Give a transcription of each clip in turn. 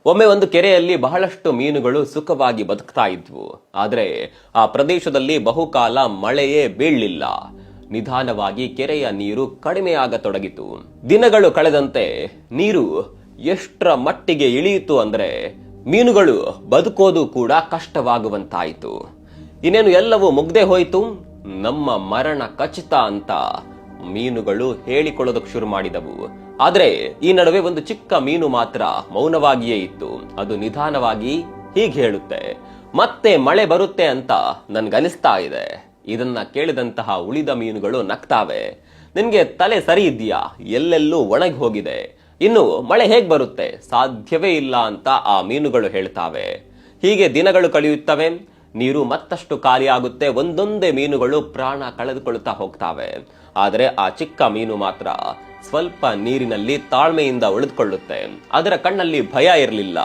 ಒಮ್ಮೆ ಒಂದು ಕೆರೆಯಲ್ಲಿ ಬಹಳಷ್ಟು ಮೀನುಗಳು ಸುಖವಾಗಿ ಬದುಕ್ತಾ ಇದ್ವು. ಆದರೆ ಆ ಪ್ರದೇಶದಲ್ಲಿ ಬಹುಕಾಲ ಮಳೆಯೇ ಬೀಳಲಿಲ್ಲ. ನಿಧಾನವಾಗಿ ಕೆರೆಯ ನೀರು ಕಡಿಮೆಯಾಗತೊಡಗಿತು. ದಿನಗಳು ಕಳೆದಂತೆ ನೀರು ಎಷ್ಟರ ಮಟ್ಟಿಗೆ ಇಳಿಯಿತು ಅಂದ್ರೆ ಮೀನುಗಳು ಬದುಕೋದು ಕೂಡ ಕಷ್ಟವಾಗುವಂತಾಯಿತು. ಇನ್ನೇನು ಎಲ್ಲವೂ ಮುಗ್ದೇ ಹೋಯಿತು, ನಮ್ಮ ಮರಣ ಖಚಿತ ಅಂತ ಮೀನುಗಳು ಹೇಳಿಕೊಳ್ಳೋದಕ್ಕೆ ಶುರು ಮಾಡಿದವು. ಆದ್ರೆ ಈ ನಡುವೆ ಒಂದು ಚಿಕ್ಕ ಮೀನು ಮಾತ್ರ ಮೌನವಾಗಿಯೇ ಇತ್ತು. ಅದು ನಿಧಾನವಾಗಿ ಹೀಗೆ ಹೇಳುತ್ತೆ, ಮತ್ತೆ ಮಳೆ ಬರುತ್ತೆ ಅಂತ ನನ್ಗನಿಸ್ತಾ ಇದೆ. ಇದನ್ನ ಕೇಳಿದಂತಹ ಉಳಿದ ಮೀನುಗಳು ನಗ್ತಾವೆ. ನಿನ್ಗೆ ತಲೆ ಸರಿ ಇದೆಯಾ? ಎಲ್ಲೆಲ್ಲೂ ಒಣಗಿ ಹೋಗಿದೆ, ಇನ್ನು ಮಳೆ ಹೇಗ್ ಬರುತ್ತೆ? ಸಾಧ್ಯವೇ ಇಲ್ಲ ಅಂತ ಆ ಮೀನುಗಳು ಹೇಳ್ತಾವೆ. ಹೀಗೆ ದಿನಗಳು ಕಳೆಯುತ್ತವೆ, ನೀರು ಮತ್ತಷ್ಟು ಖಾಲಿಯಾಗುತ್ತೆ. ಒಂದೊಂದೇ ಮೀನುಗಳು ಪ್ರಾಣ ಕಳೆದುಕೊಳ್ಳುತ್ತಾ ಹೋಗ್ತಾವೆ. ಆದರೆ ಆ ಚಿಕ್ಕ ಮೀನು ಮಾತ್ರ ಸ್ವಲ್ಪ ನೀರಿನಲ್ಲಿ ತಾಳ್ಮೆಯಿಂದ ಉಳಿದುಕೊಳ್ಳುತ್ತೆ. ಅದರ ಕಣ್ಣಲ್ಲಿ ಭಯ ಇರಲಿಲ್ಲ,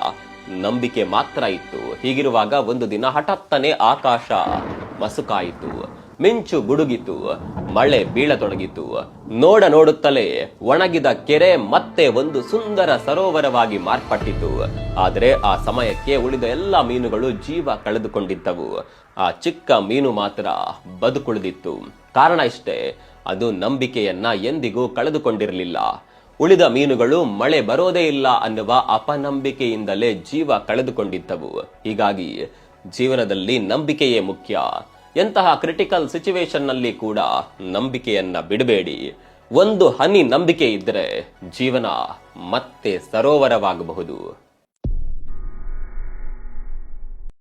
ನಂಬಿಕೆ ಮಾತ್ರ ಇತ್ತು. ಹೀಗಿರುವಾಗ ಒಂದು ದಿನ ಹಠಾತ್ತನೆ ಆಕಾಶ ಮಸುಕಾಯಿತು, ಮಿಂಚು ಗುಡುಗಿತು, ಮಳೆ ಬೀಳತೊಡಗಿತು. ನೋಡುತ್ತಲೇ ಒಣಗಿದ ಕೆರೆ ಮತ್ತೆ ಒಂದು ಸುಂದರ ಸರೋವರವಾಗಿ ಮಾರ್ಪಟ್ಟಿತು. ಆದರೆ ಆ ಸಮಯಕ್ಕೆ ಉಳಿದ ಎಲ್ಲ ಮೀನುಗಳು ಜೀವ ಕಳೆದುಕೊಂಡಿದ್ದವು. ಆ ಚಿಕ್ಕ ಮೀನು ಮಾತ್ರ ಬದುಕುಳಿದಿತ್ತು. ಕಾರಣ ಇಷ್ಟೇ, ಅದು ನಂಬಿಕೆಯನ್ನ ಎಂದಿಗೂ ಕಳೆದುಕೊಂಡಿರಲಿಲ್ಲ. ಉಳಿದ ಮೀನುಗಳು ಮಳೆ ಬರೋದೇ ಇಲ್ಲ ಅನ್ನುವ ಅಪನಂಬಿಕೆಯಿಂದಲೇ ಜೀವ ಕಳೆದುಕೊಂಡಿದ್ದವು. ಹೀಗಾಗಿ ಜೀವನದಲ್ಲಿ ನಂಬಿಕೆಯೇ ಮುಖ್ಯ. ಎಂತಹ ಕ್ರಿಟಿಕಲ್ ಸಿಚುವೇಶನ್ ನಲ್ಲಿ ಕೂಡ ನಂಬಿಕೆಯನ್ನ ಬಿಡಬೇಡಿ. ಒಂದು ಹನಿ ನಂಬಿಕೆ ಇದ್ದರೆ ಜೀವನ ಮತ್ತೆ ಸರೋವರವಾಗಬಹುದು.